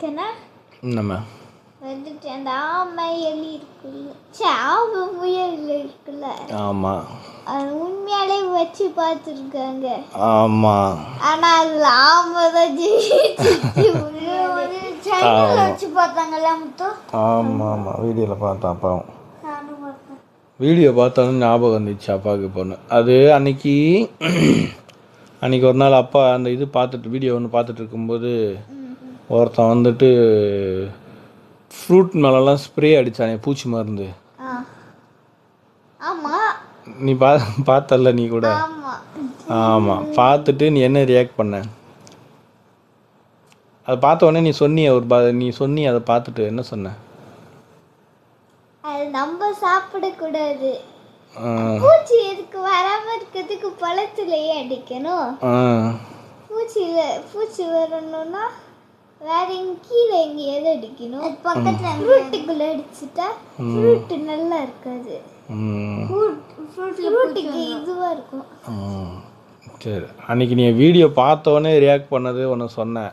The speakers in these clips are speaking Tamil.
நம்ம வந்துட்டு அந்த ஆமை எலி இருக்குல்ல, சாவு முயல் இருக்குல்ல, ஆமாம் அது உண்மையாலே வச்சு பார்த்துருக்காங்க. ஆமாம் ஆனா அதுல ஆமை தான் ஜெயிச்சிச்சு. வச்சு பார்த்தாங்கல்ல முத்து. ஆமாம் ஆமாம் வீடியோவில் பார்த்தேன் அப்பாவும். நானும் பார்த்தேன். வீடியோ பார்த்தோன்னு ஞாபகம் வந்துச்சு அப்பாவுக்கு பொண்ணு அது அன்னைக்கு ஒரு நாள் அப்பா அந்த இது பார்த்துட்டு வீடியோ ஒன்று பார்த்துட்டு இருக்கும்போது ஒருத்தன் வந்துட்டு ஃப்ரூட் மேலெல்லாம் ஸ்ப்ரே அடித்தானே பூச்சி மருந்து. ஆமாம் நீ பார்த்தல நீ கூட. ஆமாம் பார்த்துட்டு நீ என்ன ரியாக்ட் பண்ண? அதை பார்த்த உடனே நீ சொன்னிய அதை பார்த்துட்டு என்ன சொன்ன? அது நம்ம சாப்பிடக்கூடாது, பூச்சி எதுக்கு வராம இருக்கிறதுக்கு பழத்துலயே அடிக்கணும். பூச்சி வரணும்னா வேற கீழே எங்கேயாவது அடிக்கணும். பக்கத்துல ஃப்ரூட்டுக்குள்ள அடிச்சுட்டா ஃப்ரூட் நல்லா இருக்காது, ஃப்ரூட்டுக்கு இதுவா இருக்கும். சரி, அன்னைக்கு நீ வீடியோ பார்த்தோன்னே ரியாக்ட் பண்ணது ஒன்று சொன்னேன்,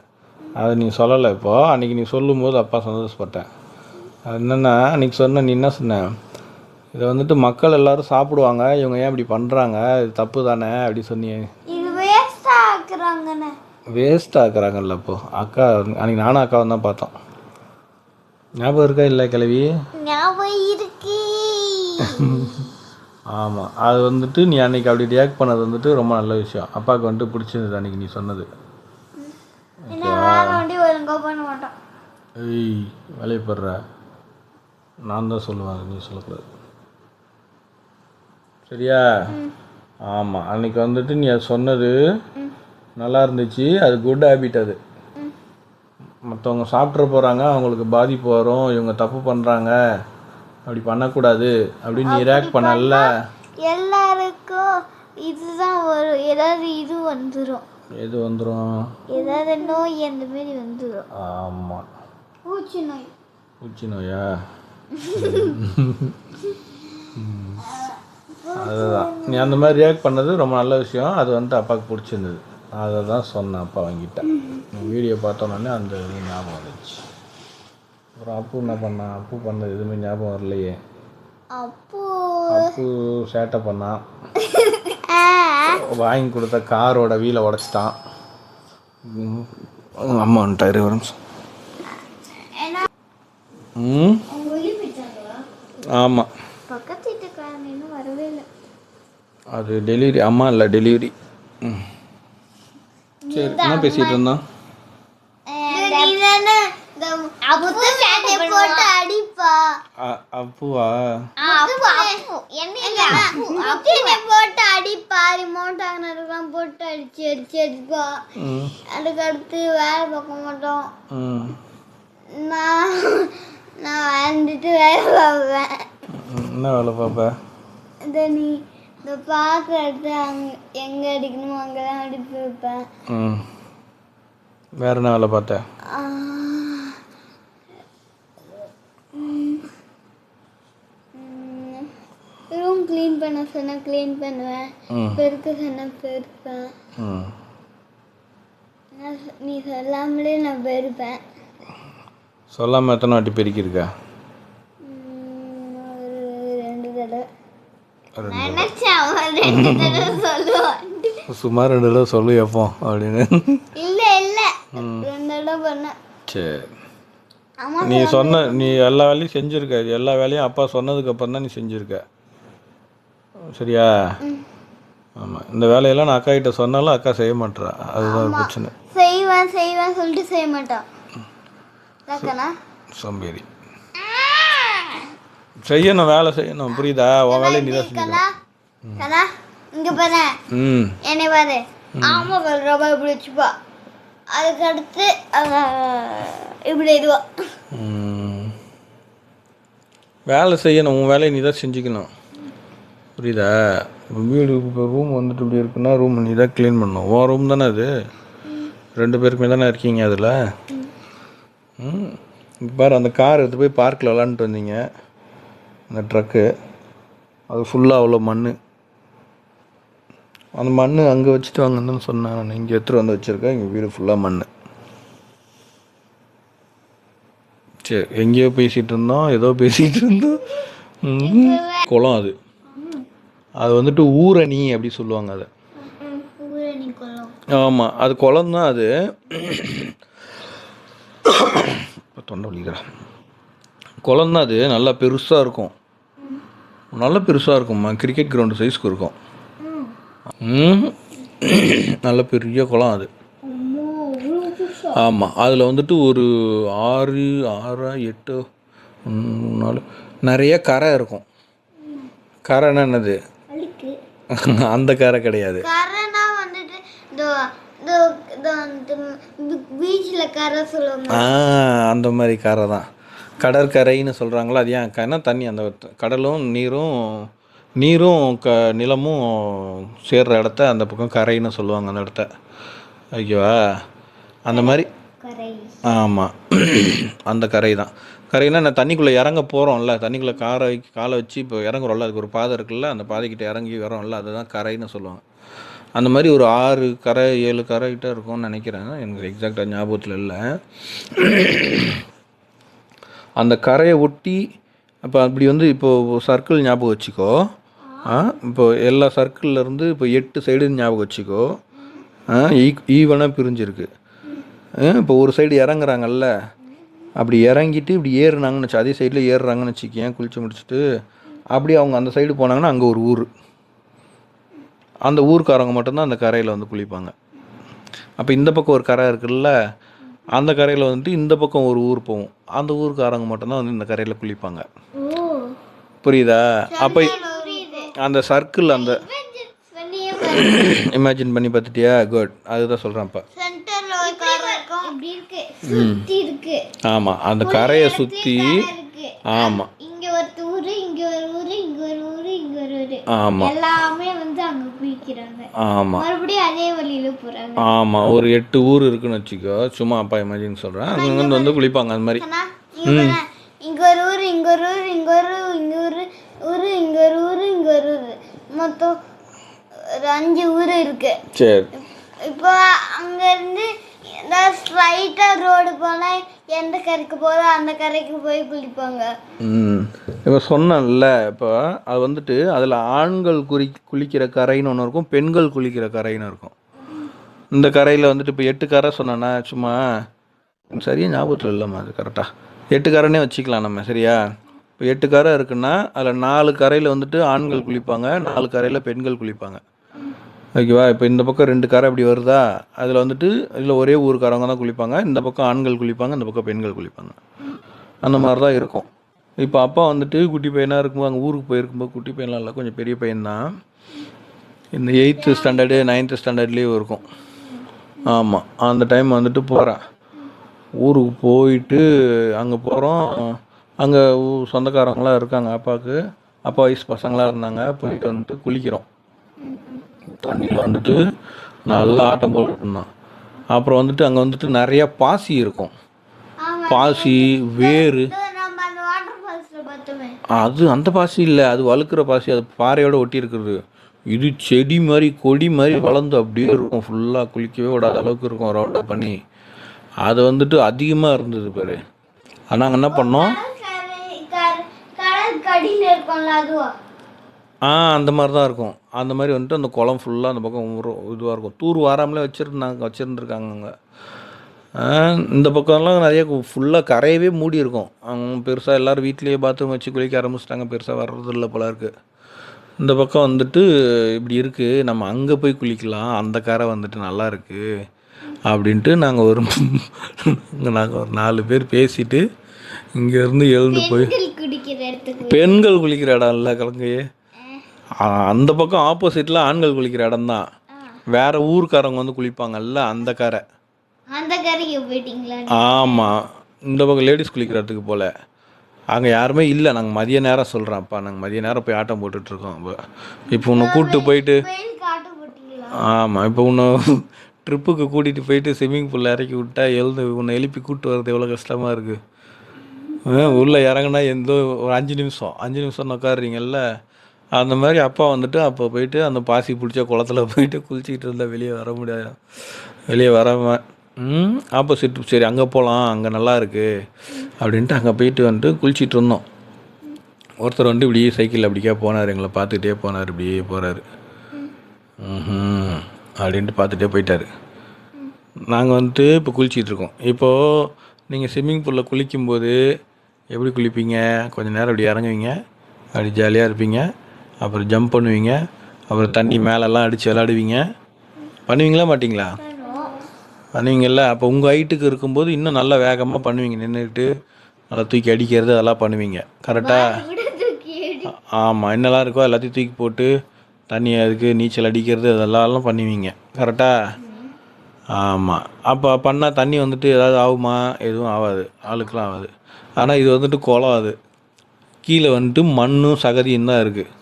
அதை நீ சொல்லலை. இப்போது அன்றைக்கி நீ சொல்லும்போது அப்பா சந்தோஷப்பட்டேன். அது என்னென்னா அன்றைக்கி நீ என்ன சொன்ன, இதை வந்துட்டு மக்கள் எல்லோரும் சாப்பிடுவாங்க, இவங்க ஏன் இப்படி பண்ணுறாங்க, இது தப்பு தானே அப்படி சொன்னியே. இது வேஸ்ட்டாக ஆக்குறாங்கண்ணே. வேஸ்ட் ஆக்குறாங்கல்ல. அப்போது அக்கா அன்றைக்கி நானும் அக்காவும் தான் பார்த்தோம். ஞாபகம் இருக்கா இல்லை கிழவி? ஞாபகம் இருக்கு. ஆமாம், அது வந்துட்டு நீ அன்றைக்கி அப்படி ரியாக்ட் பண்ணது வந்துட்டு ரொம்ப நல்ல விஷயம். அப்பாவுக்கு வந்துட்டு பிடிச்சிருந்தது அன்றைக்கி நீ சொன்னது. ஏய் வேலையை போடுற, நான் தான் சொல்லுவேன், நீ சொல்லக்கூடாது சரியா? ஆமாம், அன்றைக்கி வந்துட்டு நீ அது சொன்னது நல்லா இருந்துச்சு. அது குட் ஹேபிட். அது மற்றவங்க சாப்பிட்ற போகிறாங்க, அவங்களுக்கு பாதிப்பு வரும், இவங்க தப்பு பண்ணுறாங்க, அப்படி பண்ணக்கூடாது அப்படின்னு நீ ரியாக்ட் பண்ணல. எல்லாருக்கும் இதுதான் வரும், ஏதாவது இது வந்துடும். எது வந்துடும்? ஏதாவது நோய் அந்த மாதிரி வந்துடும். ஆமாம், பூச்சி நோய். பூச்சி நோயா? அதுதான் நீ அந்த மாதிரி ரியாக்ட் பண்ணது ரொம்ப நல்ல விஷயம். அது வந்துட்டு அப்பாவுக்கு பிடிச்சிருந்தது, அதை தான் சொன்னேன் அப்பா வாங்கிட்டேன். வீடியோ பார்த்தோன்னே அந்த இது ஞாபகம் வந்துச்சு. அப்புறம் அப்பு என்ன பண்ணான்? அப்பு பண்ணது எதுவுமே ஞாபகம் வரலையே. அப்பு சேட்டை பண்ணான், வாங்கி கொடுத்த காரோட வீலை உடச்சிட்டான். அம்மா வந்துட்டாரு ஒரு நிமிஷம். ஆமாம், பக்கத்து வீட்டுக்காரன் இன்னும் வரவே இல்லை. அது டெலிவரி. அம்மா இல்லை டெலிவரி. சரி, என்ன பேசிகிட்டு இருந்தான்? அப்புவா? போட்டு அடிப்பா, ரிமோட் ஆனதுக்கெல்லாம் போட்டு அடிச்சு அடிச்சு அடிப்பா. அதுக்கு அடுத்து வேலை பார்க்க மாட்டோம். நான் வந்துட்டு வேலை பார்ப்பேன். என்ன வேலை பார்ப்ப? இந்த நீ இந்த பார்க்குற இடத்துல எங்கே அடிக்கணுமோ அங்கே தான் அடிப்பு வைப்பேன். வேற என்ன வேலை பார்த்த? ரூம் க்ளீன் பண்ண சொன்னால் க்ளீன் பண்ணுவேன், பெருக்க சொன்னால் பெருப்பேன். நீ சொல்லாமலே நான் பெருப்பேன். சொல்லாமல் எத்தனை வாட்டி பெருக்கியிருக்கா? சுமார் 2 தடவை சொல்லு எப்போ அப்படின்னு. இல்லை இல்லை 2 தடவை பண்ணேன். சரி, நீ எல்லா வேலையும் செஞ்சுருக்க. எல்லா வேலையும் அப்பா சொன்னதுக்கப்புறம் தான் நீ செஞ்சுருக்க சரியா? ஆமாம், இந்த வேலையெல்லாம் நான் அக்கா கிட்ட சொன்னாலும் அக்கா செய்ய மாட்டேறா, அதுதான் பிரச்சனை. செய்வேன் சொல்லிட்டு செய்ய மாட்டான். சோம்பேறி. செய்யணும், வேலை செய்யணும், புரியுதா? உன் வேலையை நீ தான் செஞ்சுக்கணும். இங்கே பாரு, என்னை பாரு, ஆமா ரொம்ப இப்படி வச்சுப்பா, அதுக்கு அடுத்து இப்படி இதுவா வேலை செய்யணும், உன் வேலையை நீ தான் செஞ்சுக்கணும், புரியுதா? வீடு இப்போ ரூம் வந்துட்டு இப்படி இருக்குன்னா ரூம் நீ தான் க்ளீன் பண்ணணும். உன் ரூம் தானே அது, 2 பேருக்குமே தானே இருக்கீங்க அதில். பாரு, அந்த கார் எடுத்து போய் பார்க்கில் விளாண்டுட்டு வந்தீங்க, அந்த ட்ரக்கு அது ஃபுல்லாக அவ்வளோ மண். அந்த மண் அங்கே வச்சுட்டு வாங்கன்னு சொன்னேன் நான். இங்கே எடுத்துகிட்டு வந்து வச்சுருக்கேன், இங்கே வீடு ஃபுல்லாக மண். சரி, எங்கேயோ பேசிகிட்டு இருந்தோம், ஏதோ பேசிகிட்டு இருந்தோம். குளம் அது. அது வந்துட்டு ஊரணி அப்படி சொல்லுவாங்க அதை. ஊரணி குளம். ஆமாம், அது குளம் தான் அது. தொண்டை வலிக்கிறேன். குளம் தான் அது, நல்லா பெருசாக இருக்கும். நல்லா பெருசாக இருக்கும்மா, கிரிக்கெட் கிரவுண்டு சைஸ்க்கு இருக்கும். நல்ல பெரிய குளம் அது. ஆமாம், அதில் வந்துட்டு ஒரு 6 8 4 நிறைய கரை இருக்கும். கரைன்னா என்னது? அந்த கரை கிடையாது. கரைனா வந்துட்டு பீச்சில் கரை சொல்லுவாங்க. அந்த மாதிரி கரை தான் கடற்கரைன்னு சொல்கிறாங்களா. அது ஏன் கரைனா தண்ணி, அந்த கடலும் நீரும் நிலமும் சேர்ற இடத்த அந்த பக்கம் கரைன்னு சொல்லுவாங்க அந்த இடத்த. ஓகேவா? அந்த மாதிரி. ஆமாம், அந்த கரை தான். கரைனா நான் தண்ணிக்குள்ளே இறங்க போகிறோம்ல, தண்ணிக்குள்ளே காலை வச்சு இப்போ இறங்குறோம்ல, அதுக்கு ஒரு பாதை இருக்குல்ல, அந்த பாதைக்கிட்ட இறங்கி வரோம்ல, அதுதான் கரைன்னு சொல்லுவாங்க. அந்த மாதிரி ஒரு 6 கரை 7 கரை கிட்ட இருக்கும்னு நினைக்கிறேன், எனக்கு எக்ஸாக்டாக ஞாபகத்தில் இல்லை. அந்த கரையை ஒட்டி இப்போ அப்படி வந்து இப்போது சர்க்கிள் ஞாபகம் வச்சுக்கோ. இப்போ எல்லா சர்க்கிள்லேருந்து இப்போ 8 சைடு ஞாபகம் வச்சுக்கோ. ஈவனாக பிரிஞ்சிருக்கு. இப்போ ஒரு சைடு இறங்குறாங்கல்ல, அப்படி இறங்கிட்டு இப்படி ஏறுனாங்கன்னு வச்சு, அதே சைடில் ஏறுறாங்கன்னு வச்சுக்கேன், குளிச்சு முடிச்சுட்டு அப்படி அவங்க அந்த சைடு போனாங்கன்னா அங்கே ஒரு ஊர், அந்த ஊருக்காரவங்க மட்டும்தான் அந்த கரையில் வந்து குளிப்பாங்க. அப்போ இந்த பக்கம் ஒரு கரை இருக்குல்ல, அந்த கரையில் வந்துட்டு இந்த பக்கம் ஒரு ஊர் போகும், அந்த ஊருக்காரங்க மட்டும்தான் வந்து இந்த கரையில் குளிப்பாங்க. புரியுதா? அப்போ அந்த சர்க்கிள் அந்த இமேஜின் பண்ணி பார்த்துட்டியா? குட், அதுதான் சொல்கிறேன். இப்போ ஆமாம், அந்த கரையை சுற்றி. ஆமாம், இங்க ஒரு ஊரு, இங்க ஒரு ஊரு, இங்க ஒரு ஊரு, இங்க ஒரு ஊரு. ஆமாம், எல்லாமே வந்து அங்க குளிக்கிறாங்க. ஆமாம், மறுபடியும் அதே வழியில போறாங்க. ஆமாம், ஒரு 8 ஊர் இருக்குன்னு வச்சுக்கோ, சும்மா அப்பா இமேஜின் சொல்கிறேன், அங்கே வந்து குளிப்பாங்க அந்த மாதிரி. இங்க ஒரு ஊரு, இங்க ஒரு ஊரு, இங்க ஒரு இங்க ஒரு ஊரு, இங்க ஒரு ஊரு, இங்க ஒரு ஊரு, மொத்தம் ஒரு 5 ஊரு இருக்கு. சரி, இப்போ அங்க இருந்து ஸ்ட்ரைட்டா ரோடு போனா எந்த கரைக்கு போதோ அந்த கரைக்கு போய் குளிப்பாங்க. இப்போ சொன்னேன்ல, இப்போ அது வந்துட்டு அதில் ஆண்கள் குளிக்கிற கரைன்னு ஒன்று இருக்கும், பெண்கள் குளிக்கிற கரைன்னு இருக்கும். இந்த கரையில் வந்துட்டு இப்போ 8 கரை சொன்னேன்னா, சும்மா சரியா ஞாபகத்தில் இல்லைம்மா, அது கரெக்டாக 8 கரைன்னே வச்சுக்கலாம் நம்ம, சரியா? இப்போ 8 கரை இருக்குன்னா அதில் 4 கரையில் வந்துட்டு ஆண்கள் குளிப்பாங்க, 4 கரையில் பெண்கள் குளிப்பாங்க. ஓகேவா? இப்போ இந்த பக்கம் 2 கரை அப்படி வருதா, அதில் வந்துட்டு இதில் ஒரே ஊருக்காரவங்க தான் குளிப்பாங்க, இந்த பக்கம் ஆண்கள் குளிப்பாங்க, இந்த பக்கம் பெண்கள் குளிப்பாங்க. அந்த மாதிரி தான் இருக்கும். இப்போ அப்பா வந்துட்டு குட்டி பையனாக இருக்கும்போது, அங்கே ஊருக்கு போயிருக்கும்போது, குட்டி பையன்லாம் இல்லை, கொஞ்சம் பெரிய பையன்தான், இந்த 8th standard 9th standard leave இருக்கும். ஆமாம், அந்த டைம் வந்துட்டு போகிறேன் ஊருக்கு. போயிட்டு அங்கே போகிறோம், அங்கே சொந்தக்காரங்களாம் இருக்காங்க, அப்பாவுக்கு அப்பா வயசு பசங்களாக இருந்தாங்க. போயிட்டு வந்துட்டு குளிக்கிறோம், தண்ணியில் வந்துட்டு நல்லா ஆட்டம் போட்டுருந்தான். அப்புறம் வந்துட்டு அங்கே வந்துட்டு நிறைய பாசி இருக்கும், பாசி வேறு. அது அந்த பாசி இல்லை, அது வழுக்கிற பாசி, அது பாறையோடு ஒட்டி இருக்கிறது. இது செடி மாதிரி கொடி மாதிரி வளர்ந்து அப்படியே இருக்கும், ஃபுல்லாக குளிக்கவே விடாத அளவுக்கு இருக்கும், ரவுண்டா பண்ணி. அது வந்துட்டு அதிகமாக இருந்தது பாரு. நாங்கள் என்ன பண்ணோம், அந்த மாதிரி தான் இருக்கும். அந்த மாதிரி வந்துட்டு அந்த குளம் ஃபுல்லாக அந்த பக்கம் இதுவாக இருக்கும், தூர் வாராமலே வச்சுருந்துருக்காங்க அங்கே. இந்த பக்கம்லாம் நிறைய ஃபுல்லாக கரையவே மூடி இருக்கும். அவங்க பெருசாக எல்லோரும் வீட்லேயே பாத்ரூம் வச்சு குளிக்க ஆரம்பிச்சிட்டாங்க, பெருசாக வர்றதில்லை போல இருக்குது. இந்த பக்கம் வந்துட்டு இப்படி இருக்குது, நம்ம அங்கே போய் குளிக்கலாம், அந்த கரை வந்துட்டு நல்லா இருக்குது அப்படின்ட்டு நாங்கள் ஒரு 4 பேர் பேசிட்டு இங்கேருந்து எழுந்து போய், பெண்கள் குளிக்கிற இடம் இல்லை கலங்கையே, அந்த பக்கம் ஆப்போசிட்டில் ஆண்கள் குளிக்கிற இடம் தான், வேறு ஊருக்காரங்க வந்து குளிப்பாங்கல்ல அந்த கரை. அந்த கரைக்கு போயிட்டீங்களா? ஆமாம், இந்த பக்கம் லேடிஸ் குளிக்கிற இடத்துக்கு போல் அங்கே யாருமே இல்லை. நாங்கள் மதிய நேரம் சொல்கிறேன்ப்பா, நாங்கள் மதிய நேரம் போய் ஆட்டம் போட்டுட்ருக்கோம். இப்போ உன்னை கூப்பிட்டு போயிட்டு, ஆமாம், இப்போ உன்னை ட்ரிப்புக்கு கூட்டிகிட்டு போயிட்டு ஸ்விம்மிங் பூலில் இறக்கி விட்டா எழுந்து உன்னை எழுப்பி கூப்பிட்டு வர்றது எவ்வளோ கஷ்டமாக இருக்குது. உள்ளே இறங்குனா ஒரு 5 நிமிஷம் உட்காடுறீங்கல்ல, அந்த மாதிரி அப்பா வந்துட்டு அப்போ போயிட்டு அந்த பாசி பிடிச்ச குளத்துல போயிட்டு குளிச்சிக்கிட்டு இருந்தால் வெளியே வர முடியாது, வெளியே வராமல் ஆப்போசிட் சரி அங்கே போகலாம், அங்கே நல்லா இருக்குது அப்படின்ட்டு அங்கே போயிட்டு வந்துட்டு குளிச்சிட்டு இருந்தோம். ஒருத்தர் வந்து இப்படியே சைக்கிளில் அப்படிக்கே போனார், எங்களை பார்த்துக்கிட்டே போனார், இப்படியே போகிறாரு. அப்படின்ட்டு பார்த்துட்டே போயிட்டார். நாங்கள் வந்துட்டு இப்போ குளிச்சிட்ருக்கோம். இப்போது நீங்கள் ஸ்விம்மிங் பூலில் குளிக்கும்போது எப்படி குளிப்பீங்க? கொஞ்சம் நேரம் அப்படி இறங்குவீங்க, அப்படி ஜாலியாக இருப்பீங்க, அப்புறம் ஜம்ப் பண்ணுவீங்க, அப்புறம் தண்ணி மேலெல்லாம் அடித்து விளாடுவீங்க. பண்ணுவீங்களா மாட்டிங்களா? பண்ணுவீங்கள்ல. அப்போ உங்கள் ஹைட்டுக்கு இருக்கும்போது இன்னும் நல்லா வேகமாக பண்ணுவீங்க, நின்றுக்கிட்டு நல்லா தூக்கி அடிக்கிறது அதெல்லாம் பண்ணுவீங்க. கரெக்டாக? ஆமாம், என்னெல்லாம் இருக்கோ எல்லாத்தையும் தூக்கி போட்டு தண்ணி அதுக்கு நீச்சல் அடிக்கிறது அதெல்லாம் பண்ணுவீங்க. கரெக்டாக? ஆமாம். அப்போ பண்ணால் தண்ணி வந்துட்டு ஏதாவது ஆகுமா? எதுவும் ஆகாது, ஆளுக்கெலாம் ஆகாது. ஆனால் இது வந்துட்டு குளம், அது கீழே வந்துட்டு மண்ணும் சகதியும் தான் இருக்குது.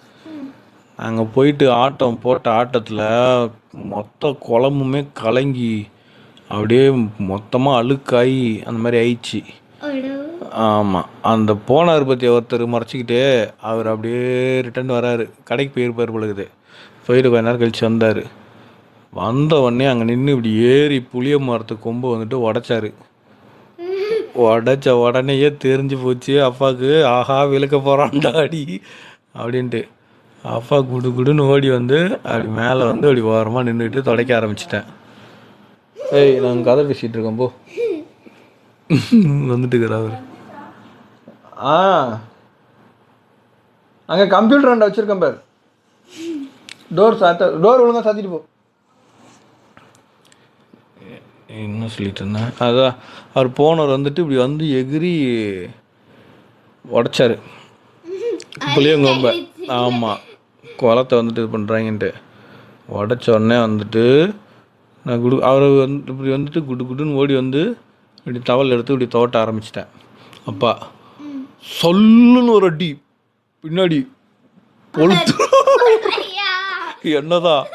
நாங்கள் போயிட்டு ஆட்டம் போட்ட ஆட்டத்தில் மொத்த குளமுமே கலங்கி அப்படியே மொத்தமாக அழுக்காகி அந்த மாதிரி ஆயிடுச்சு. ஆமாம். அந்த போனார் பற்றி ஒருத்தர் மறைச்சிக்கிட்டு அவர் அப்படியே ரிட்டன் வராரு, கடைக்கு போயிருப்பார் பொழுது. போயிட்டு கொஞ்ச நேரம் கழித்து வந்தார். வந்த உடனே அங்கே நின்று இப்படி ஏறி புளிய மரத்து கொம்பு வந்துட்டு உடைச்சாரு. உடைச்ச உடனேயே தெரிஞ்சு போச்சு அப்பாவுக்கு, ஆஹா விழுக்க போகிறான்டா அடி அப்படின்ட்டு. அப்பா குடு குடுன்னு ஓடி வந்து அப்படி மேலே வந்து அப்படி ஓரமாக நின்றுக்கிட்டு துடைக்க ஆரம்பிச்சிட்டேன். ஏய், நாங்கள் கதை பேசிகிட்டு இருக்கோம், போ. வந்துட்டு இருக்கிற அவர். அங்கே கம்ப்யூட்டர் ரெண்டை வச்சுருக்கேன் பார், டோர் ஒழுங்காக சாத்திட்டு போ. என்ன சொல்லிட்டு இருந்தேன்? அதான் அவர் போனவர் வந்துட்டு இப்படி வந்து எகிரி உடைச்சாரு புளியங்கொம்ப. ஆமாம், குளத்தை வந்துட்டு இது பண்ணுறாங்கன்ட்டு உடச்ச உடனே வந்துட்டு நான் அவர் வந்து இப்படி வந்துட்டு குடு குடுன்னு ஓடி வந்து இப்படி டவல் எடுத்து இப்படி தோட்ட ஆரம்பிச்சிட்டேன். அப்பா சொல்லுன்னு ஒரு அடி பின்னாடி பொழுத்து, என்னதான்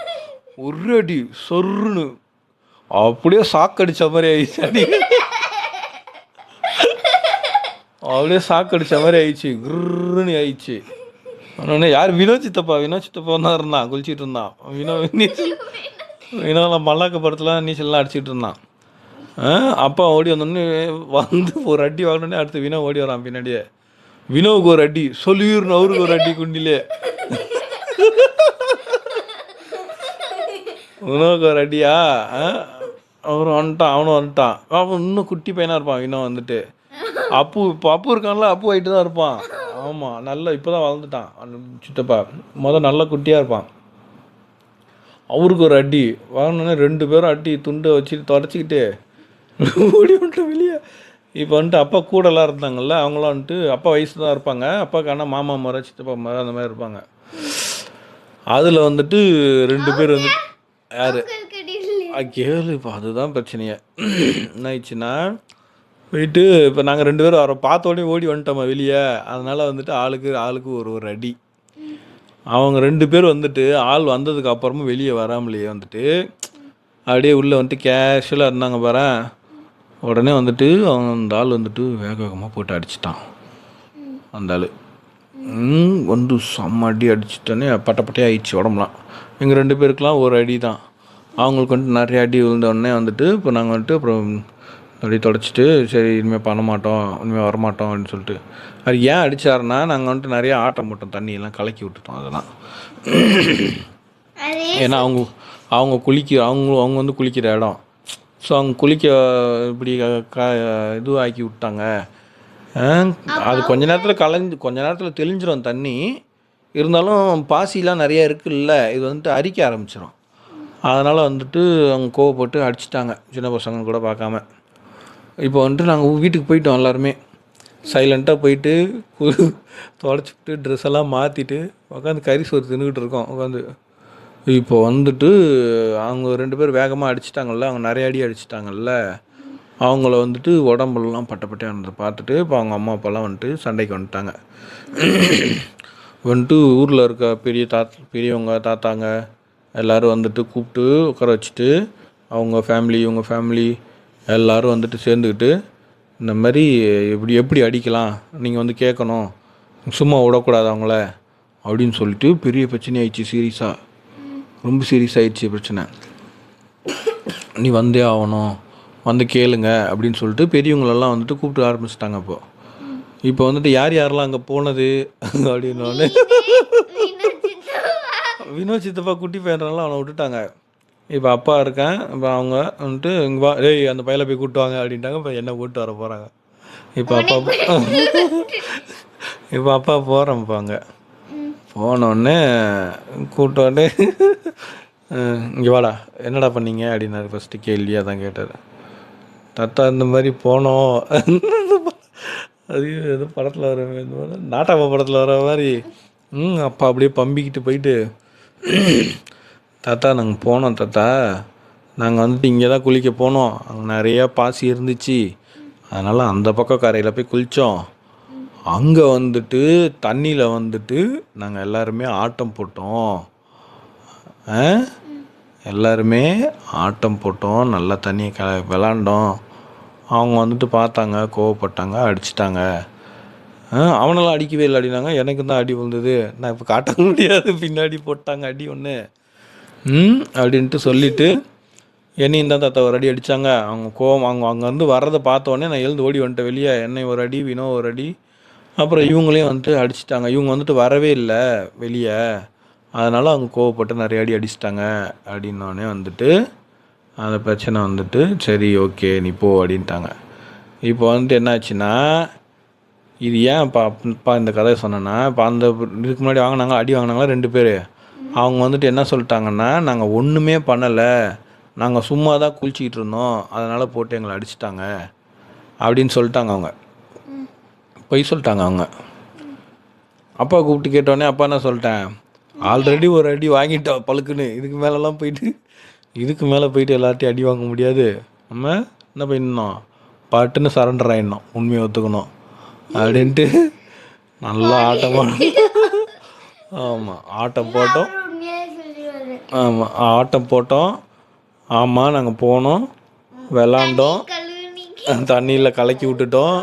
ஒரு அடி சொருன்னு அப்படியே சாக்கடிச்ச மாதிரி ஆயிடுச்சு. அடி அப்படியே சாக்கடிச்ச மாதிரி ஆயிடுச்சு, குருன்னு ஆயிடுச்சு. உடனே யார்? வினோத் சித்தப்பா தான் இருந்தான், குளிச்சிட்டு இருந்தான். வினோவில் மல்லாக்க படத்தில் நீச்சல்லாம் அடிச்சிட்டு இருந்தான். அப்பா ஓடி வந்தோடனே வந்து ஒரு அடி வாங்கினோடனே அடுத்து வினோ ஓடி வரான் பின்னாடியே. வினோவுக்கு ஒரு அடி, சொல்லிடுன்னு அவருக்கு ஒரு அடி குண்டிலே. வினோவுக்கு ஒரு அடியா, அவரும் வந்துட்டான், அவனும் வந்துட்டான். அவன் இன்னும் குட்டி பையனாக இருப்பான் வினோ வந்துட்டு. அப்பு இருக்கான்ல, அப்பு ஆகிட்டு தான் இருப்பான். ஆமாம், நல்லா இப்போ தான் வளர்ந்துட்டான் அந்த சித்தப்பா. நல்லா குட்டியாக இருப்பான். அவருக்கு ஒரு அடி வாங்கினோடனே 2 பேரும் அடி துண்டை வச்சுட்டு தொடச்சிக்கிட்டு ஓடி வந்துட்டு வெளியே. இப்போ வந்துட்டு அப்பா கூடலாம் இருந்தாங்கல்ல, அவங்களாம் வந்துட்டு அப்பா வயசு தான் இருப்பாங்க. அப்பாவுக்கு ஆனால் மாமா முறை சித்தப்பா முறை அந்த மாதிரி இருப்பாங்க. அதில் வந்துட்டு 2 பேர் வந்து யார் கேளு. இப்போ அதுதான் பிரச்சனையே. என்ன ஆயிடுச்சுன்னா, போயிட்டு இப்போ நாங்கள் 2 பேரும் அவரை பார்த்தோடனே ஓடி வந்துட்டோமா வெளியே. அதனால் வந்துட்டு ஆளுக்கு ஒரு அடி. அவங்க 2 பேர் வந்துட்டு ஆள் வந்ததுக்கு அப்புறமும் வெளியே வராமலேயே வந்துட்டு அப்படியே உள்ளே வந்துட்டு கேஷுவலாக இருந்தாங்க பாரு. உடனே வந்துட்டு அந்த ஆள் வந்துட்டு வேகமாக போட்டு அடிச்சிட்டான். அந்த ஆள் வந்து செம்ம அடி அடிச்சிட்டோன்னே பட்டப்பட்டே ஆயிடுச்சு உடம்புலாம். எங்கள் 2 பேருக்கெலாம் ஒரு அடி தான். அவங்களுக்கு வந்துட்டு நிறைய அடி விழுந்தோடனே வந்துட்டு இப்போ நாங்கள் வந்துட்டு அப்புறம் அப்படி தொடச்சிட்டு சரி இனிமேல் பண்ண மாட்டோம், இனிமேல் வரமாட்டோம் அப்படின்னு சொல்லிட்டு. அது ஏன் அடித்தாருன்னா, நாங்கள் வந்துட்டு நிறைய ஆட்டம் போட்டோம், தண்ணியெல்லாம் கலக்கி விட்டுட்டோம். அதெல்லாம் ஏன்னா அவங்க வந்து குளிக்கிற இடம். ஸோ அவங்க குளிக்க இப்படி இது ஆக்கி விட்டாங்க. அது கொஞ்ச நேரத்தில் தெளிஞ்சிடும் தண்ணி. இருந்தாலும் பாசிலாம் நிறையா இருக்குல்ல, இது வந்துட்டு அரிக்க ஆரம்பிச்சிடும். அதனால் வந்துட்டு அவங்க கோவப்பட்டு அடிச்சிட்டாங்க, சின்ன பசங்க கூட பார்க்காம. இப்போ வந்துட்டு நாங்கள் வீட்டுக்கு போயிட்டோம் எல்லாருமே. சைலண்ட்டாக போயிட்டு தொடச்சிக்கிட்டு ட்ரெஸ் எல்லாம் மாற்றிட்டு உட்காந்து கறி சோறு தின்னுக்கிட்டு இருக்கோம் உட்காந்து. இப்போ வந்துட்டு அவங்க 2 பேர் வேகமாக அடிச்சிட்டாங்கல்ல, அவங்க நிறைய அடி அடிச்சிட்டாங்கல்ல, அவங்கள வந்துட்டு உடம்புலாம் பட்டப்பட்டே இருந்தது பார்த்துட்டு இப்போ அவங்க அம்மா அப்பாலாம் வந்துட்டு சண்டைக்கு வந்துட்டாங்க. வந்துட்டு ஊரில் இருக்க பெரியவங்க தாத்தாங்க எல்லோரும் வந்துட்டு கூப்பிட்டு உட்கார வச்சுட்டு அவங்க ஃபேமிலி இவங்க ஃபேமிலி எல்லோரும் வந்துட்டு சேர்ந்துக்கிட்டு இந்த மாதிரி எப்படி அடிக்கலாம் நீங்கள் வந்து கேட்கணும், சும்மா விடக்கூடாது அவங்கள அப்படின்னு சொல்லிட்டு பெரிய பிரச்சனை ஆயிடுச்சு. சீரியஸாக ரொம்ப சீரியஸ் ஆகிடுச்சு பிரச்சனை. நீ வந்தே ஆகணும் வந்து கேளுங்க அப்படின்னு சொல்லிட்டு பெரியவங்களெல்லாம் வந்துட்டு கூப்பிட்டு ஆரம்பிச்சிட்டாங்க. இப்போ வந்துட்டு யார் யாரெல்லாம் அங்கே போனது அப்படின்னோடனே வினோத் சித்தப்பா குட்டி பையன்லாம் அவனை விட்டுட்டாங்க. இப்போ அப்பா இருக்கேன். இப்போ அவங்க வந்துட்டு இங்கே வா டேய் அந்த பையலை போய் கூப்பிட்டு வாங்க அப்படின்ட்டாங்க. இப்போ என்ன கூப்பிட்டு வர போகிறாங்க. இப்போ அப்பா போகிறேன். இப்போ அங்கே போனோடனே கூப்பிட்டோடனே இங்கே வாடா என்னடா பண்ணீங்க அப்படின்னாரு. ஃபஸ்ட்டு கேள்வியாக தான் கேட்டார். தாத்தா இந்த மாதிரி போனோம். அது ஏதோ படத்தில் வர மாதிரி நாட்டாப்பா படத்தில் வர மாதிரி அப்பா அப்படியே பம்பிக்கிட்டு போயிட்டு தாத்தா நாங்கள் போனோம் தாத்தா, நாங்கள் வந்துட்டு இங்கே தான் குளிக்க போனோம். அங்கே நிறையா பாசி இருந்துச்சு, அதனால் அந்த பக்கம் கரையில் போய் குளித்தோம். அங்கே வந்துட்டு தண்ணியில் வந்துட்டு நாங்கள் எல்லாருமே ஆட்டம் போட்டோம். எல்லாருமே ஆட்டம் போட்டோம், நல்லா தண்ணியை விளாண்டோம். அவங்க வந்துட்டு பார்த்தாங்க, கோவப்பட்டாங்க, அடிச்சிட்டாங்க. அவனெல்லாம் அடிக்கவே இல்லை அப்படின்னாங்க. எனக்கு தான் அடி விழுந்தது, நான் இப்போ காட்ட முடியாது, பின்னாடி போட்டாங்க அடி ஒன்று அப்படின்ட்டு சொல்லிவிட்டு என்னையும் தான் தாத்தா ஒரு அடி அடித்தாங்க. அவங்க கோவம் அங்கே வந்து வர்றதை பார்த்தோன்னே நான் எழுந்து ஓடி வந்துட்டேன் வெளியே. என்னை ஒரு அடி, வினோ ஒரு அடி, அப்புறம் இவங்களையும் வந்துட்டு அடிச்சிட்டாங்க. இவங்க வந்துட்டு வரவே இல்லை வெளியே, அதனால் அவங்க கோவப்பட்டு நிறைய அடி அடிச்சிட்டாங்க அப்படின்னோடனே வந்துட்டு அந்த பிரச்சனை வந்துட்டு சரி ஓகே நீ போ அப்படின்ட்டாங்க. இப்போ வந்துட்டு என்னாச்சுன்னா, இது ஏன் இப்போ இந்த கதையை சொன்னேன்னா, இப்போ அந்த இதுக்கு முன்னாடி அடி வாங்கினாங்களா 2 பேர். அவங்க வந்துட்டு என்ன சொல்லிட்டாங்கன்னா, நாங்கள் ஒன்றுமே பண்ணலை, நாங்கள் சும்மா தான் குளிச்சிக்கிட்டு இருந்தோம், அதனால் போட்டு எங்களை அடிச்சிட்டாங்க அப்படின்னு சொல்லிட்டாங்க. அவங்க பொய் சொல்லிட்டாங்க. அவங்க அப்பா கூப்பிட்டு கேட்டோடனே அப்பா என்ன சொல்லிட்டேன், ஆல்ரெடி ஒரு அடி வாங்கிட்டோம் பழுக்குன்னு, இதுக்கு மேலே போயிட்டு எல்லார்ட்டையும் அடி வாங்க முடியாது, நம்ம என்ன பண்ணிடணும், பாட்டுன்னு சரண்டர் ஆகிடணும், உண்மையை ஒத்துக்கணும் அப்படின்ட்டு நல்லா ஆட்டம் போட்டோம். ஆட்டம் போட்டோம். ஆமாம் நாங்கள் போனோம், விளாண்டோம், தண்ணியில் கலக்கி விட்டுட்டோம்,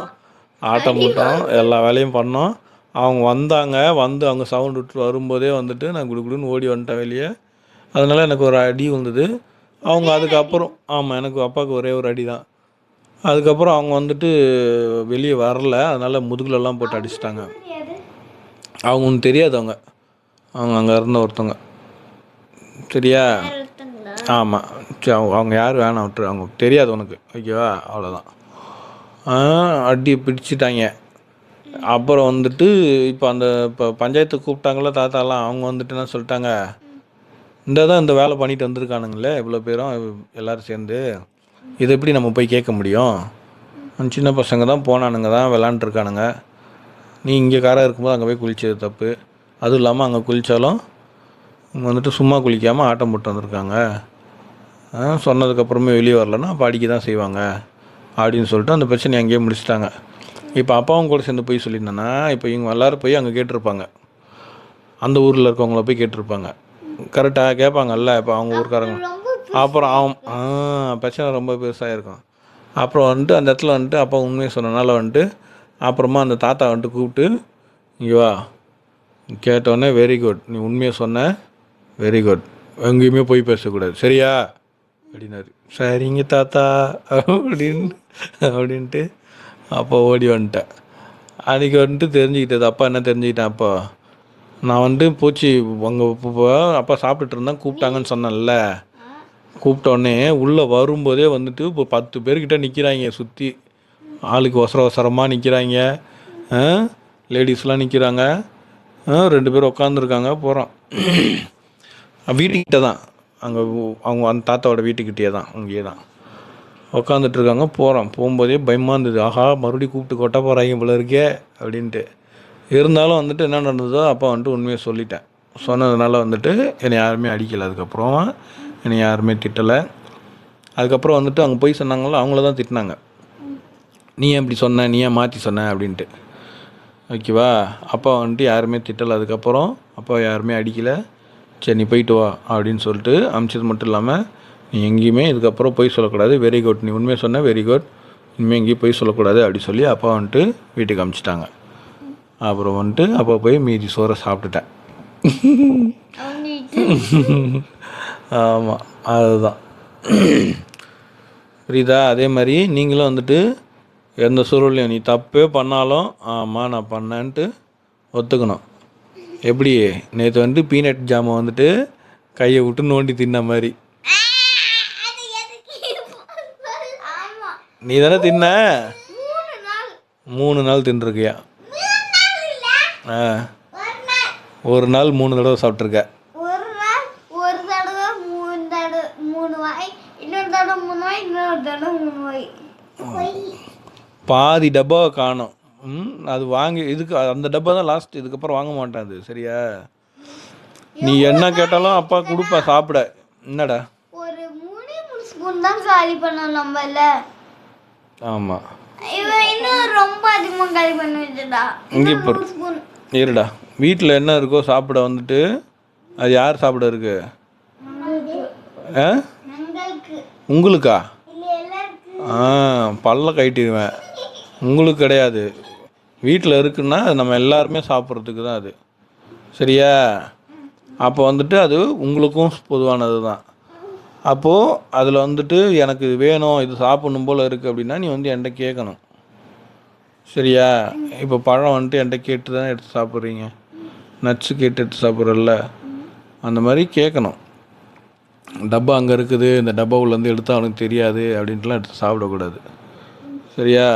ஆட்டம் போட்டோம், எல்லா வேலையும் பண்ணோம். அவங்க வந்தாங்க, வந்து அவங்க சவுண்ட் விட்டு வரும்போதே வந்துட்டு நான் குடுக்குடுன்னு ஓடி வந்துட்டேன் வெளியே. அதனால் எனக்கு ஒரு அடி வந்தது. அவங்க அதுக்கப்புறம் எனக்கு அப்பாவுக்கு ஒரே ஒரு அடி தான். அதுக்கப்புறம் அவங்க வந்துட்டு வெளியே வரல, அதனால் முதுகுலெல்லாம் போட்டு அடிச்சிட்டாங்க. அவங்க ஒன்றும் தெரியாது, அவங்க அங்கே இருந்த ஒருத்தவங்க, சரியா? ஆமாம் சரி, அவங்க யார் வேணாம் விட்டுரு, அவங்க தெரியாது உனக்கு, ஓகேவா? அவ்வளோதான். அடி பிடிச்சிட்டாங்க. அப்புறம் வந்துட்டு இப்போ பஞ்சாயத்துக்கு கூப்பிட்டாங்களா தாத்தாலாம், அவங்க வந்துட்டு என்ன சொல்லிட்டாங்க, இந்த வேலை பண்ணிட்டு வந்திருக்கானுங்களே இவ்வளோ பேரும் எல்லோரும் சேர்ந்து, இதை எப்படி நம்ம போய் கேட்க முடியும்? சின்ன பசங்க தான் போனானுங்க தான் விளாண்டுருக்கானுங்க, நீ இங்கே காராக இருக்கும்போது அங்கே போய் குளித்தது தப்பு, அதுவும் இல்லாமல் அங்கே குளித்தாலும் இங்கே வந்துட்டு சும்மா குளிக்காமல் ஆட்டம் போட்டு வந்திருக்காங்க, சொன்னதுக்கப்புறமே வெளியே வரலன்னா அப்போ அடிக்க தான் செய்வாங்க அப்படின்னு சொல்லிட்டு அந்த பிரச்சனை அங்கேயே முடிச்சிட்டாங்க. இப்போ அப்பாவும் கூட சேர்ந்து போய் சொல்லியிருந்தேன்னா இப்போ இவங்க எல்லோரும் போய் அங்கே கேட்டிருப்பாங்க, அந்த ஊரில் இருக்கவங்கள போய் கேட்டிருப்பாங்க, கரெக்டாக கேட்பாங்கல்ல இப்போ அவங்க ஊருக்காரங்க. அப்புறம் பிரச்சனை ரொம்ப பெருசாக இருக்கும். அப்புறம் வந்துட்டு அந்த இடத்துல வந்துட்டு அப்பா உண்மையை சொன்னனால வந்துட்டு அப்புறமா அந்த தாத்தா வந்துட்டு கூப்பிட்டு இங்கே வா, கேட்டோடனே வெரி குட், நீ உண்மையை சொன்ன, வெரி குட், எங்கேயுமே போய் பேசக்கூடாது சரியா அப்படின்னாரு. சரிங்க தாத்தா அப்படின்ட்டு அப்போ ஓடி வந்துட்டேன். அன்றைக்கி வந்துட்டு தெரிஞ்சுக்கிட்டது அப்பா என்ன தெரிஞ்சுக்கிட்டேன், அப்போ நான் வந்துட்டு போச்சு அங்கே அப்பா சாப்பிட்டுட்டு இருந்தேன், கூப்பிட்டாங்கன்னு சொன்னேன்ல, கூப்பிட்டோடனே உள்ளே வரும்போதே வந்துட்டு இப்போ 10 பேர்கிட்ட நிற்கிறாங்க சுற்றி, ஆளுக்கு அவசரமாக நிற்கிறாங்க, லேடிஸ்லாம் நிற்கிறாங்க, 2 பேர் உட்காந்துருக்காங்க. போகிறோம் வீட்டுக்கிட்ட தான், அங்கே அவங்க அந்த தாத்தாவோட வீட்டுக்கிட்டே தான், அங்கேயே தான் உட்காந்துட்ருக்காங்க. போகும்போதே பயமாக இருந்தது, ஆஹா மறுபடியும் கூப்பிட்டு கொட்ட போகிறாங்க போல இருக்கே அப்படின்ட்டு. இருந்தாலும் வந்துட்டு என்ன நடந்ததோ அப்பா வந்துட்டு உண்மையை சொல்லிட்டேன். சொன்னதுனால வந்துட்டு என்னை யாருமே அடிக்கலை, அதுக்கப்புறம் என்னை யாருமே திட்டலை. அதுக்கப்புறம் வந்துட்டு அவங்க போய் சொன்னாங்களோ அவங்கள தான் திட்டினாங்க, நீ ஏன் இப்படி சொன்ன, நீ ஏன் மாற்றி சொன்ன அப்படின்ட்டு, ஓகேவா? அப்பா வந்துட்டு யாருமே திட்டலை, அதுக்கப்புறம் அப்பா யாருமே அடிக்கலை, சரி நீ போயிட்டு வா அப்படின்னு சொல்லிட்டு அனுப்பிச்சது மட்டும் இல்லாமல் நீ எங்கேயுமே இதுக்கப்புறம் போய் சொல்லக்கூடாது, வெரி குட், நீ உண்மையை சொன்ன, வெரி குட், இனிமேல் எங்கேயும் போய் சொல்லக்கூடாது அப்படி சொல்லி அப்பா வந்துட்டு வீட்டுக்கு அனுப்பிச்சிட்டாங்க. அப்புறம் வந்துட்டு அப்போ போய் மீதி சோறை சாப்பிட்டுட்டேன். ஆமாம் அதுதான். புரியுதா? அதே மாதிரி நீங்களும் வந்துட்டு எந்த சூழலையும் நீ தப்பே பண்ணாலும் ஆமாம் நான் பண்ணேன்ட்டு ஒத்துக்கணும். எப்படி நேற்று வந்து பீனட் ஜாமை வந்துட்டு கையை விட்டு நோண்டி தின்ன மாதிரி ஆமா நீ தானே தின்ன. 3 நாள் 3 நாள் தின்றுருக்கியா? 3 நாள் இல்ல ஆ, 1 நாள் ஒரு நாள் 3 தடவை சாப்பிட்ருக்க. ஒரு நாள் ஒரு தடவை 3 வாய், இன்னொரு தடவை 3 வாய், இன்னொரு தடவை 3 வாய். பாதி டப்பாவை காணும். அது வாங்கி இதுக்கு அந்த டப்பா தான் லாஸ்ட், இதுக்கப்புறம் வாங்க மாட்டேன் அது. சரியா? நீ என்ன கேட்டாலும் அப்பா கொடுப்பேன் சாப்பிட. என்னடா? ஒரு 3 ஸ்பூன் தான் காலி பண்ணோம் நம்மள. ஆமாம், இவன் இன்னும் ரொம்ப அதிகமாக காலி பண்ணி வச்சுடா. இங்கே இப்போ 1 ஸ்பூன் இருடா. வீட்டில் என்ன இருக்கோ சாப்பிட வந்துட்டு அது யார் சாப்பிட இருக்கு? ஆ, எங்களுக்கு உங்களுக்கா? இல்ல எல்லாருக்கும். பல்ல கட்டிடுவேன். உங்களுக்கு கிடையாது. வீட்டில் இருக்குன்னா அது நம்ம எல்லாருமே சாப்பிட்றதுக்கு தான் அது. சரியா? அப்போ வந்துட்டு அது உங்களுக்கும் பொதுவானது தான். அப்போது அதில் வந்துட்டு எனக்கு இது வேணும், இது சாப்பிடணும் போல் இருக்குது அப்படின்னா நீ வந்து என்கிட்ட கேட்கணும். சரியா? இப்போ பழம் வந்துட்டு என்கிட்ட கேட்டு தானே எடுத்து சாப்பிட்றீங்க. நட்ஸு கேட்டு எடுத்து சாப்பிட்றல்ல, அந்த மாதிரி கேட்கணும். டப்பா அங்கே இருக்குது, இந்த டப்பா உள்ளேருந்து எடுத்தால் அவனுக்கு தெரியாது அப்படின்ட்டுலாம் எடுத்து சாப்பிடக்கூடாது. சரியா?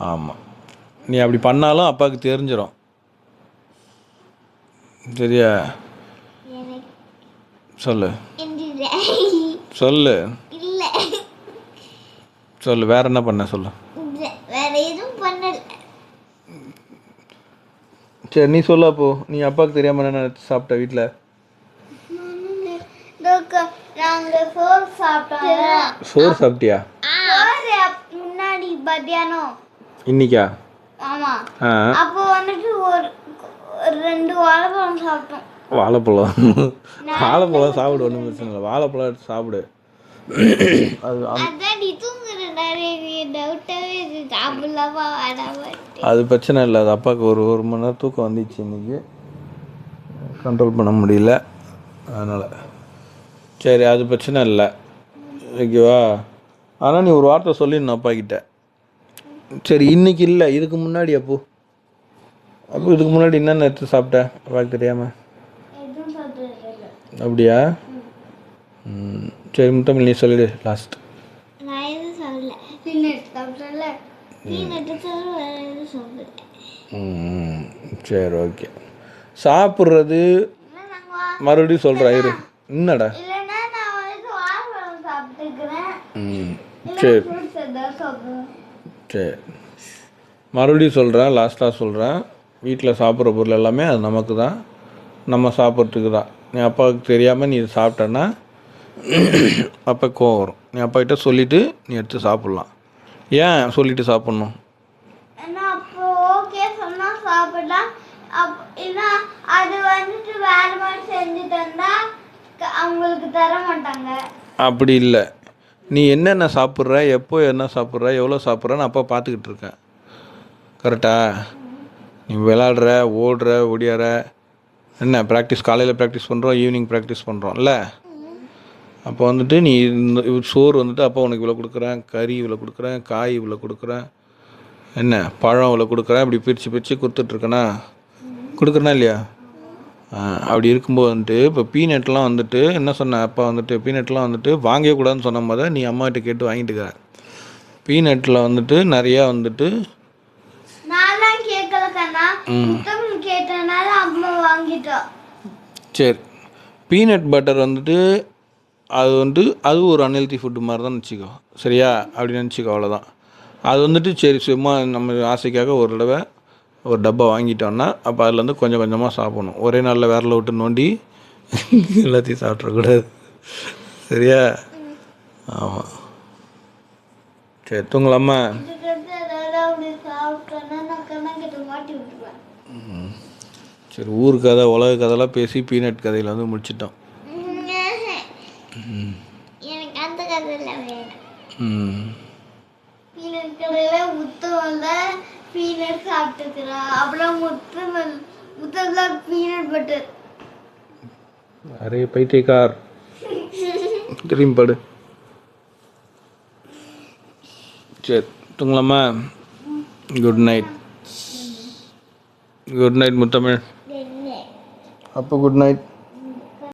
ஆமாம், நீ அப்படி பண்ணாலும் அப்பாவுக்கு தெரிஞ்சிடும். சரியா? எனக்கு சொல்லு இல்ல சொல்லு இல்ல சொல்லு, வேற என்ன பண்ண சொல்லு. இல்ல வேற எதுவும் பண்ணல. சரி நீ சொல்லு. அப்போ நீ அப்பாவுக்கு தெரியாமல் என்ன சாப்பிட்ட வீட்டில்? நாங்க சோறு சாப்பிட்டோம். சோறு சாப்பிட்டியா? முன்னாடி மத்தியானம். இன்னைக்கா? ஆமா. ஆ, அப்போ வந்துட்டு ஒரு 2 வாழைப்பழம் சாப்பிட்டோம். வாழைப்பழம் வாழைப்பழம் சாப்பிடு, ஒன்றும் பிரச்சனை இல்லை. வாழைப்பழம் எடுத்து சாப்பிடு. அது அதான் நீ தூங்குற நிறைய டவுட்டாவே இது சாப்பிடலாமா வேணாமா. அது பிரச்சனை இல்லை. அது அப்பாவுக்கு ஒரு மணி நேரம் தூக்கம் வந்துச்சு இன்னைக்கு, கண்ட்ரோல் பண்ண முடியல, அதனால். சரி, அது பிரச்சனை இல்லை. ஓகேவா? ஆனால் நீ ஒரு வார்த்தை சொல்லிடணும் அப்பா கிட்ட. சரி, இன்னைக்கு இல்லை, இதுக்கு முன்னாடி அப்போ இதுக்கு முன்னாடி என்னென்ன எடுத்து சாப்பிட்ட அப்பாவுக்கு தெரியாமல்? எதுவும் சாப்பிட்டது இல்லை. அப்படியா? சரி, முத்தமிழ் நீ சொல்லிடு லாஸ்ட். நான் எதுவும் சாப்பிடல. பீனட் சாப்பிட்டல. பீனட் சாப்பிட வேற எதுவும் சாப்பிடல. சரி, ஓகே. சாப்பிட்றது மறுபடியும் சொல்கிறேன் இரு. என்னடா? இல்லைன்னா நான் வந்து வாழைப்பழம் சாப்பிட்டுக்கிறேன். சரி ஃப்ரூட்ஸ் ஏதாவது சாப்பிடுவேன். சரி, மறுபடியும் சொல்கிறேன், லாஸ்ட்டாக சொல்கிறேன். வீட்டில் சாப்பிட்ற பொருள் எல்லாமே அது நமக்கு தான், நம்ம சாப்பிட்றதுக்கு தான். நீ அப்பாவுக்கு தெரியாமல் நீ இது சாப்பிட்டேன்னா அப்போ கோவம் வரும். நீ அப்பாக்கிட்ட சொல்லிவிட்டு நீ எடுத்து சாப்பிட்லாம். ஏன் சொல்லிவிட்டு சாப்பிட்ணும்? ஏன்னா அப்போ ஓகே சொன்னால் சாப்பிடலாம். இல்லைன்னா அது வந்துட்டு வேறு மாதிரி செஞ்சு தந்தா அவங்களுக்கு தர மாட்டாங்க. அப்படி இல்லை. நீ என்னென்ன சாப்பிட்ற, எப்போ என்ன சாப்பிட்ற, எவ்வளோ சாப்பிட்றன்னு அப்பா பார்த்துக்கிட்டு இருக்கேன். கரெக்டா? நீ விளாடுற, ஓடுற, ஓடியார, என்ன ப்ராக்டிஸ், காலையில் ப்ராக்டிஸ் பண்ணுறோம், ஈவினிங் ப்ராக்டிஸ் பண்ணுறோம்ல. அப்போ வந்துட்டு நீ சோறு வந்துட்டு அப்பா உனக்கு இவ்வளோ கொடுக்குறேன், கறி இவ்வளோ கொடுக்குறேன், காய் இவ்வளோ கொடுக்குறேன், என்ன பழம் இவ்வளோ கொடுக்குறேன், இப்படி பிரித்து பிரித்து கொடுத்துட்ருக்கேனா? கொடுக்குறேனா இல்லையா? அப்படி இருக்கும்போது வந்துட்டு இப்போ பீனட்லாம் வந்துட்டு என்ன சொன்ன அப்பா வந்துட்டு பீனட்லாம் வந்துட்டு வாங்கவே கூடாதுன்னு சொன்ன போது நீ அம்மாகிட்ட கேட்டு வாங்கிட்டுக்க. பீனட்டில் வந்துட்டு நிறையா வந்துட்டு நான் கேட்கல கண்ணா, முத்தமிழ் கேட்டனால அம்மா வாங்கிட்டோம். சரி, பீனட் பட்டர் வந்துட்டு அது வந்துட்டு அது ஒரு அன்ஹெல்தி ஃபுட்டு மாதிரி தான் நினச்சிக்கோ. சரியா? அப்படி நினச்சிக்கோ, அவ்வளோதான். அது வந்துட்டு சரி சும்மா நம்ம ஆசைக்காக ஒரு தடவை ஒரு டப்பா வாங்கிட்டோன்னா அப்போ அதில் வந்து கொஞ்சம் கொஞ்சமாக சாப்பிடணும். ஒரே நாளில் விரல விட்டு நோண்டி எல்லாத்தையும் சாப்பிட்றக்கூடாது. சரியா? ஆமாம். சரி, தூங்கலாமா? சரி, ஊர் கதை உலக கதைலாம் பேசி பீனட் கதையில் வந்து முடிச்சிட்டோம். எனக்கு அந்த கதையெல்லாம் வேணும். பீனட் கடையில் முத்தமல்ல பீனட் சாப்பிட்டுக்கிறான். அப்புறம் முத்தம்ல பீனட் பட்டர். அரே பைத்தியக்கார். திரும்பி படு. சரி தூங்கலாமா? Good night. Good night Muthamizh. அப்போ குட் நைட்.